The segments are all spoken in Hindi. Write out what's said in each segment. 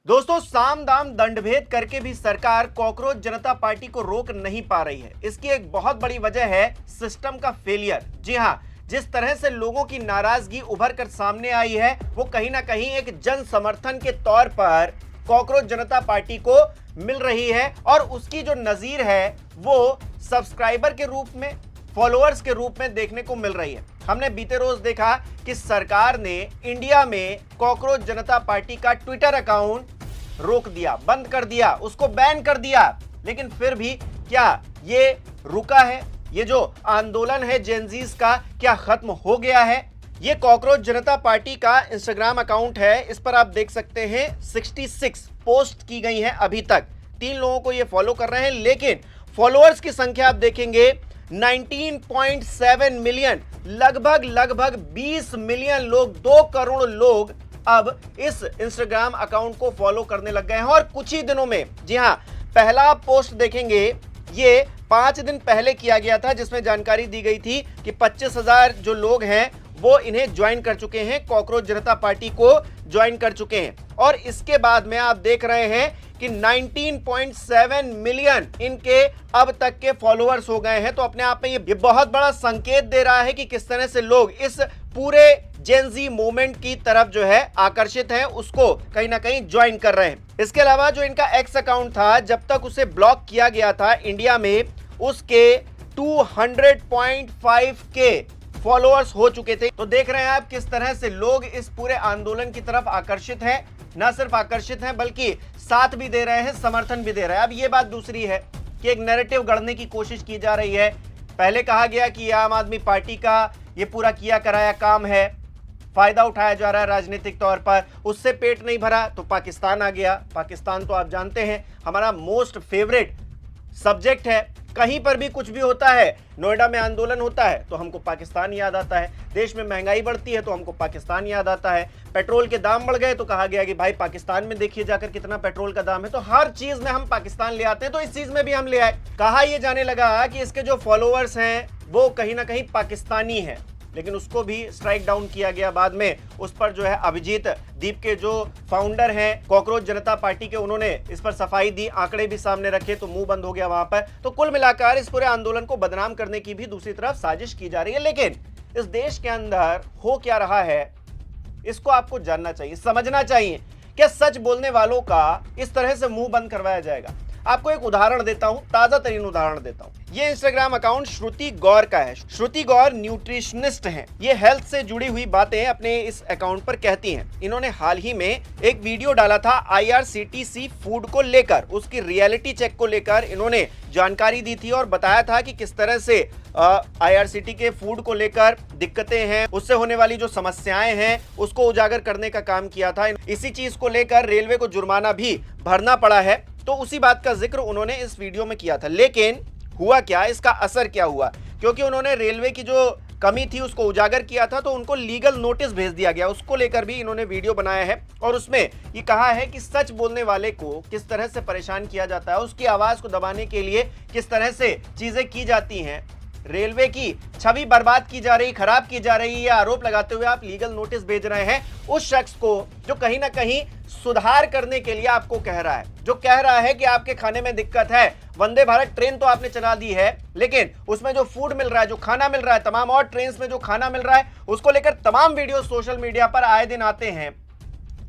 दोस्तों, साम दाम दंडभेद करके भी सरकार कॉकरोच जनता पार्टी को रोक नहीं पा रही है। इसकी एक बहुत बड़ी वजह है सिस्टम का फेलियर। जी हां, जिस तरह से लोगों की नाराजगी उभर कर सामने आई है वो कहीं ना कहीं एक जन समर्थन के तौर पर कॉकरोच जनता पार्टी को मिल रही है और उसकी जो नजीर है वो सब्सक्राइबर के रूप में, फॉलोअर्स के रूप में देखने को मिल रही है। हमने बीते रोज देखा कि सरकार ने इंडिया में कॉकरोच जनता पार्टी का ट्विटर अकाउंट रोक दिया, बंद कर दिया, उसको बैन कर दिया। लेकिन फिर भी क्या ये रुका है? ये जो आंदोलन है जेनजीज का, क्या खत्म हो गया है? ये कॉकरोच जनता पार्टी का इंस्टाग्राम अकाउंट है। इस पर आप देख सकते हैं 66 पोस्ट की गई हैं अभी तक। 3 लोगों को ये फॉलो कर रहे हैं, लेकिन फॉलोअर्स की संख्या आप देखेंगे 19.7 मिलियन, लगभग 20 मिलियन लोग, 2 करोड़ लोग अब इस इंस्टाग्राम अकाउंट को फॉलो करने लग गए हैं। और कुछ ही दिनों में, जी हां, पहला पोस्ट देखेंगे ये 5 दिन पहले किया गया था, जिसमें जानकारी दी गई थी कि 25,000 जो लोग हैं वो इन्हें ज्वाइन कर चुके हैं, कॉकरोच जनता पार्टी को ज्वाइन कर चुके हैं। और इसके बाद में आप देख रहे हैं कि 19.7 मिलियन इनके अब तक के फॉलोअर्स हो गए हैं। तो अपने आप में ये बहुत बड़ा संकेत दे रहा है कि किस तरह से लोग इस पूरे जेनजी मूवमेंट की तरफ जो है आकर्षित हैं, उसको कहीं ना कहीं ज्वाइन कर रहे हैं। इसके अलावा जो इनका एक्स अकाउंट था, जब तक उसे ब्लॉक किया गया था इंडिया में, उसके 200.5 के फॉलोअर्स हो चुके थे। तो देख रहे हैं आप किस तरह से लोग इस पूरे आंदोलन की तरफ आकर्षित हैं। न सिर्फ आकर्षित हैं बल्कि साथ भी दे रहे हैं, समर्थन भी दे रहे हैं। अब ये बात दूसरी है कि एक नैरेटिव गढ़ने की कोशिश की जा रही है। पहले कहा गया कि आम आदमी पार्टी का ये पूरा किया कराया काम है, फायदा उठाया जा रहा है राजनीतिक तौर पर, उससे पेट नहीं भरा तो पाकिस्तान आ गया। पाकिस्तान तो आप जानते हैं हमारा मोस्ट फेवरेट सब्जेक्ट है। कहीं पर भी कुछ भी होता है, नोएडा में आंदोलन होता है तो हमको पाकिस्तान याद आता है, देश में महंगाई बढ़ती है तो हमको पाकिस्तान याद आता है, पेट्रोल के दाम बढ़ गए तो कहा गया कि भाई पाकिस्तान में देखिए जाकर कितना पेट्रोल का दाम है। तो हर चीज में हम पाकिस्तान ले आते हैं, तो इस चीज में भी हम ले आए। कहा यह जाने लगा कि इसके जो फॉलोअर्स हैं वो कहीं ना कहीं पाकिस्तानी है, लेकिन उसको भी स्ट्राइक डाउन किया गया बाद में। उस पर जो है अभिजीत दीप के जो फाउंडर हैं कॉकरोच जनता पार्टी के, उन्होंने इस पर सफाई दी, आंकड़े भी सामने रखे, तो मुंह बंद हो गया वहां पर। तो कुल मिलाकर इस पूरे आंदोलन को बदनाम करने की भी दूसरी तरफ साजिश की जा रही है। लेकिन इस देश के अंदर हो क्या रहा है इसको आपको जानना चाहिए, समझना चाहिए। क्या सच बोलने वालों का इस तरह से मुंह बंद करवाया जाएगा? आपको एक उदाहरण देता हूं, ताजा तरीन उदाहरण देता हूं। ये इंस्टाग्राम अकाउंट श्रुति गौर का है। श्रुति गौर न्यूट्रिशनिस्ट हैं। ये हेल्थ से जुड़ी हुई बातें अपने इस अकाउंट पर कहती हैं। इन्होंने हाल ही में एक वीडियो डाला था IRCTC फूड को लेकर, उसकी रियलिटी चेक को लेकर इन्होंने जानकारी दी थी और बताया था कि किस तरह से IRCTC के फूड को लेकर दिक्कतें हैं, उससे होने वाली जो समस्याएं हैं उसको उजागर करने का काम किया था। इसी चीज को लेकर रेलवे को जुर्माना भी भरना पड़ा है, तो उसी बात का जिक्र उन्होंने इस वीडियो में किया था। लेकिन हुआ क्या, इसका असर क्या हुआ? क्योंकि उन्होंने रेलवे की जो कमी थी उसको उजागर किया था, तो उनको लीगल नोटिस भेज दिया गया। उसको लेकर भी इन्होंने वीडियो बनाया है और उसमें ये कहा है कि सच बोलने वाले को किस तरह से परेशान किया जाता है, उसकी आवाज को दबाने के लिए किस तरह से चीजें की जाती हैं, रेलवे की छवि बर्बाद की जा रही, खराब की जा रही है, आरोप लगाते हुए आप लीगल नोटिस भेज रहे हैं उस शख्स को जो कहीं ना कहीं सुधार करने के लिए आपको कह रहा है, जो कह रहा है कि आपके खाने में दिक्कत है। वंदे भारत ट्रेन तो आपने चला दी है, लेकिन उसमें जो फूड मिल रहा है, जो खाना मिल रहा है, तमाम और ट्रेन में जो खाना मिल रहा है, उसको लेकर तमाम वीडियो सोशल मीडिया पर आए दिन आते हैं।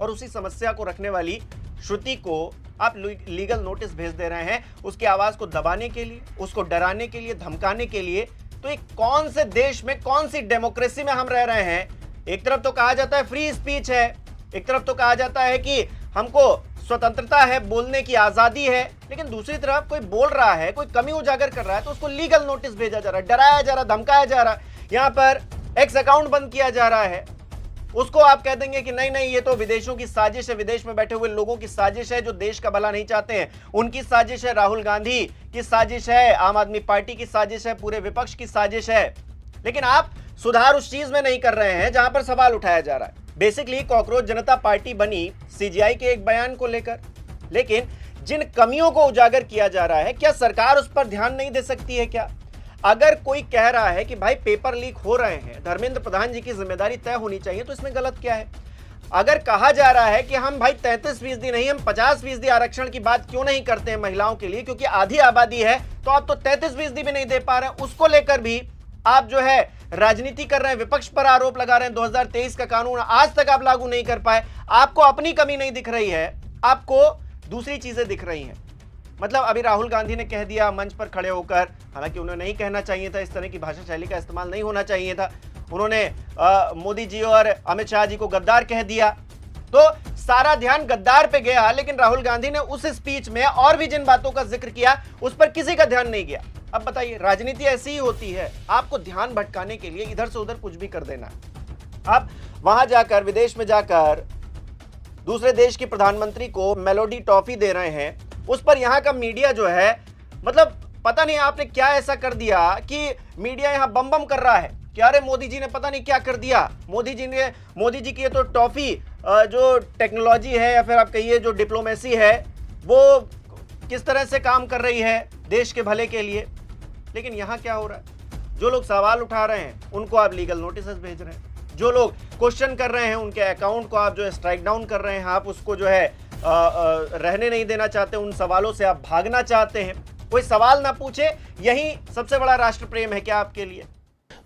और उसी समस्या को रखने वाली श्रुति को आप लीगल नोटिस भेज दे रहे हैं उसकी आवाज को दबाने के लिए, उसको डराने के लिए, धमकाने के लिए। तो एक कौन से देश में, कौन सी डेमोक्रेसी में हम रह रहे हैं? एक तरफ तो कहा जाता है फ्री स्पीच है, एक तरफ तो कहा जाता है कि हमको स्वतंत्रता है, बोलने की आजादी है, लेकिन दूसरी तरफ कोई बोल रहा है, कोई कमी उजागर कर रहा है तो उसको लीगल नोटिस भेजा जा रहा है, डराया जा रहा है, धमकाया जा रहा है। यहां पर एक्स अकाउंट बंद किया जा रहा है, उसको आप कह देंगे कि नहीं नहीं ये तो विदेशों की साजिश है, विदेश में बैठे हुए लोगों की साजिश है जो देश का भला नहीं चाहते हैं, उनकी साजिश है, राहुल गांधी की साजिश है, आम आदमी पार्टी की साजिश है, पूरे विपक्ष की साजिश है। लेकिन आप सुधार उस चीज में नहीं कर रहे हैं जहां पर सवाल उठाया जा रहा है। बेसिकली कॉकरोच जनता पार्टी बनी CGI के एक बयान को लेकर, लेकिन जिन कमियों को उजागर किया जा रहा है, क्या सरकार उस पर ध्यान नहीं दे सकती है? क्या अगर कोई कह रहा है कि भाई पेपर लीक हो रहे हैं, धर्मेंद्र प्रधान जी की जिम्मेदारी तय होनी चाहिए, तो इसमें गलत क्या है? अगर कहा जा रहा है कि हम भाई 33% नहीं, हम 50% आरक्षण की बात क्यों नहीं करते हैं महिलाओं के लिए, क्योंकि आधी आबादी है, तो आप तो 33% भी नहीं दे पा रहे हैं। उसको लेकर भी आप जो है राजनीति कर रहे हैं, विपक्ष पर आरोप लगा रहे हैं। 2023 का कानून आज तक आप लागू नहीं कर पाए। आपको अपनी कमी नहीं दिख रही है, आपको दूसरी चीजें दिख रही हैं। मतलब अभी राहुल गांधी ने कह दिया मंच पर खड़े होकर, हालांकि उन्हें नहीं कहना चाहिए था, इस तरह की भाषा शैली का इस्तेमाल नहीं होना चाहिए था। उन्होंने मोदी जी और अमित शाह जी को गद्दार कह दिया, तो सारा ध्यान गद्दार पे गया। लेकिन राहुल गांधी ने उस स्पीच में और भी जिन बातों का जिक्र किया उस पर किसी का ध्यान नहीं गया। अब बताइए, राजनीति ऐसी ही होती है, आपको ध्यान भटकाने के लिए इधर से उधर कुछ भी कर देना। आप वहां जाकर, विदेश में जाकर दूसरे देश के प्रधानमंत्री को मेलोडी टॉफी दे रहे हैं, उस पर यहाँ का मीडिया जो है, मतलब पता नहीं आपने क्या ऐसा कर दिया कि मीडिया यहाँ बम बम कर रहा है कि अरे मोदी जी ने पता नहीं क्या कर दिया। मोदी जी की ये तो टॉफी जो टेक्नोलॉजी है या फिर आप कहिए जो डिप्लोमेसी है वो किस तरह से काम कर रही है देश के भले के लिए। लेकिन यहाँ क्या हो रहा है, जो लोग सवाल उठा रहे हैं उनको आप लीगल नोटिस भेज रहे हैं, जो लोग क्वेश्चन कर रहे हैं उनके अकाउंट को आप जो है स्ट्राइक डाउन कर रहे हैं, आप उसको जो है रहने नहीं देना चाहते, उन सवालों से आप भागना चाहते हैं। कोई सवाल ना पूछे, यही सबसे बड़ा राष्ट्र प्रेम है क्या आपके लिए?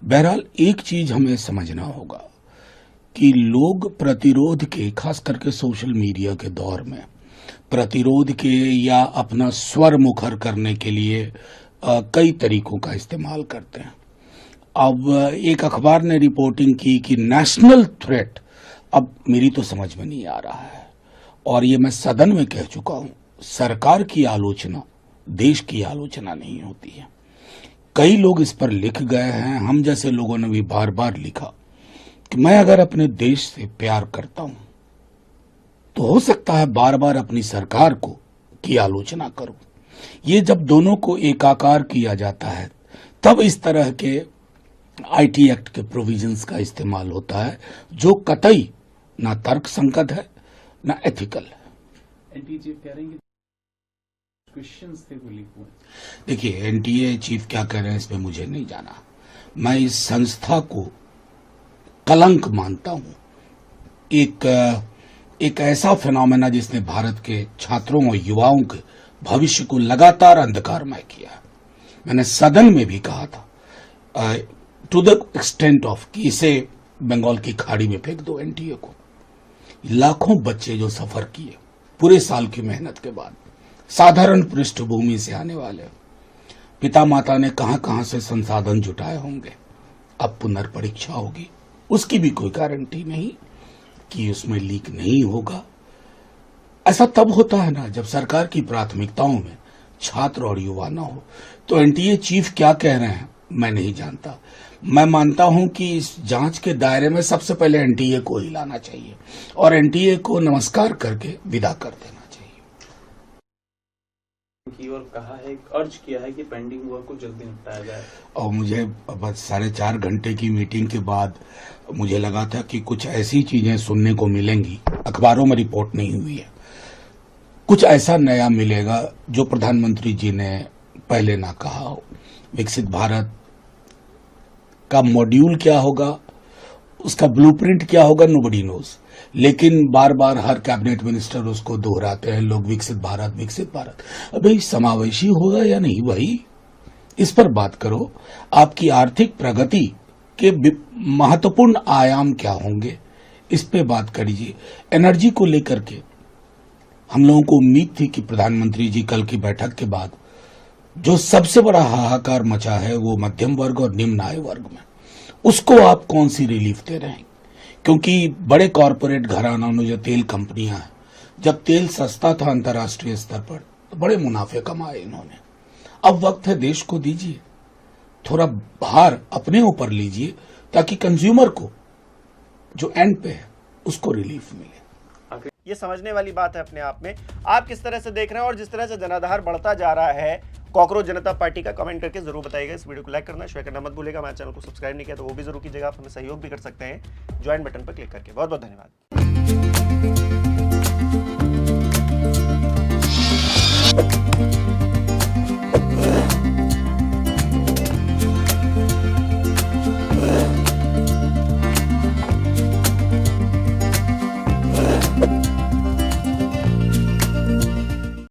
बहरहाल एक चीज हमें समझना होगा कि लोग प्रतिरोध के, खास करके सोशल मीडिया के दौर में प्रतिरोध के या अपना स्वर मुखर करने के लिए कई तरीकों का इस्तेमाल करते हैं। अब एक अखबार ने रिपोर्टिंग की कि नेशनल थ्रेट, अब मेरी तो समझ में नहीं आ रहा है, और ये मैं सदन में कह चुका हूं, सरकार की आलोचना देश की आलोचना नहीं होती है। कई लोग इस पर लिख गए हैं, हम जैसे लोगों ने भी बार बार लिखा कि मैं अगर अपने देश से प्यार करता हूं तो हो सकता है बार बार अपनी सरकार की आलोचना करूं। ये जब दोनों को एकाकार किया जाता है तब इस तरह के आईटी एक्ट के प्रोविजंस का इस्तेमाल होता है, जो कतई ना तर्क संगत है ना एथिकल है। देखिए, एनटीए चीफ क्या कह रहे हैं इसमें मुझे नहीं जाना। मैं इस संस्था को कलंक मानता हूं, एक ऐसा फिनोमेना जिसने भारत के छात्रों और युवाओं के भविष्य को लगातार अंधकारमय किया। मैंने सदन में भी कहा था, टू द एक्सटेंट ऑफ कि इसे बंगाल की खाड़ी में फेंक दो एनटीए को। लाखों बच्चे जो सफर किए पूरे साल की मेहनत के बाद, साधारण पृष्ठभूमि से आने वाले, पिता माता ने कहां से संसाधन जुटाए होंगे। अब पुनर्परीक्षा होगी, उसकी भी कोई गारंटी नहीं कि उसमें लीक नहीं होगा। ऐसा तब होता है ना जब सरकार की प्राथमिकताओं में छात्र और युवा न हो। तो एनटीए चीफ क्या कह रहे हैं मैं नहीं जानता। मैं मानता हूं कि इस जांच के दायरे में सबसे पहले एनटीए को ही लाना चाहिए और एनटीए को नमस्कार करके विदा कर देना चाहिए। और कहा है, अर्ज किया है कि पेंडिंग वर्क को जल्दी निपटाया जाए। और मुझे बस 4.5 घंटे की मीटिंग के बाद मुझे लगा था कि कुछ ऐसी चीजें सुनने को मिलेंगी, अखबारों में रिपोर्ट नहीं हुई है, कुछ ऐसा नया मिलेगा जो प्रधानमंत्री जी ने पहले ना कहा हो। विकसित भारत का मॉड्यूल क्या होगा, उसका ब्लूप्रिंट क्या होगा, नोबडी नोज। लेकिन बार बार हर कैबिनेट मिनिस्टर उसको दोहराते हैं लोग, विकसित भारत विकसित भारत। अबे समावेशी होगा या नहीं भाई, इस पर बात करो। आपकी आर्थिक प्रगति के महत्वपूर्ण आयाम क्या होंगे, इस पे बात करिए। एनर्जी को लेकर के हम लोगों को उम्मीद थी कि प्रधानमंत्री जी कल की बैठक के बाद जो सबसे बड़ा हाहाकार मचा है वो मध्यम वर्ग और निम्न आय वर्ग में, उसको आप कौन सी रिलीफ दे रहे हैं? क्योंकि बड़े कॉरपोरेट घरानों ने, जो तेल कंपनियां हैं, जब तेल सस्ता था अंतर्राष्ट्रीय स्तर पर तो बड़े मुनाफे कमाए इन्होंने। अब वक्त है देश को दीजिए, थोड़ा भार अपने ऊपर लीजिए ताकि कंज्यूमर को जो एंड पे है उसको रिलीफ मिले। ये समझने वाली बात है अपने आप में। आप किस तरह से देख रहे हैं और जिस तरह से जनाधार बढ़ता जा रहा है कॉकरोच जनता पार्टी का, कमेंट करके जरूर बताइएगा। इस वीडियो को लाइक करना, शेयर करना मत भूलिएगा। हमारे चैनल को सब्सक्राइब नहीं किया तो वो भी जरूर कीजिएगा। आप हमें सहयोग भी कर सकते हैं ज्वाइन बटन पर क्लिक करके। बहुत बहुत धन्यवाद।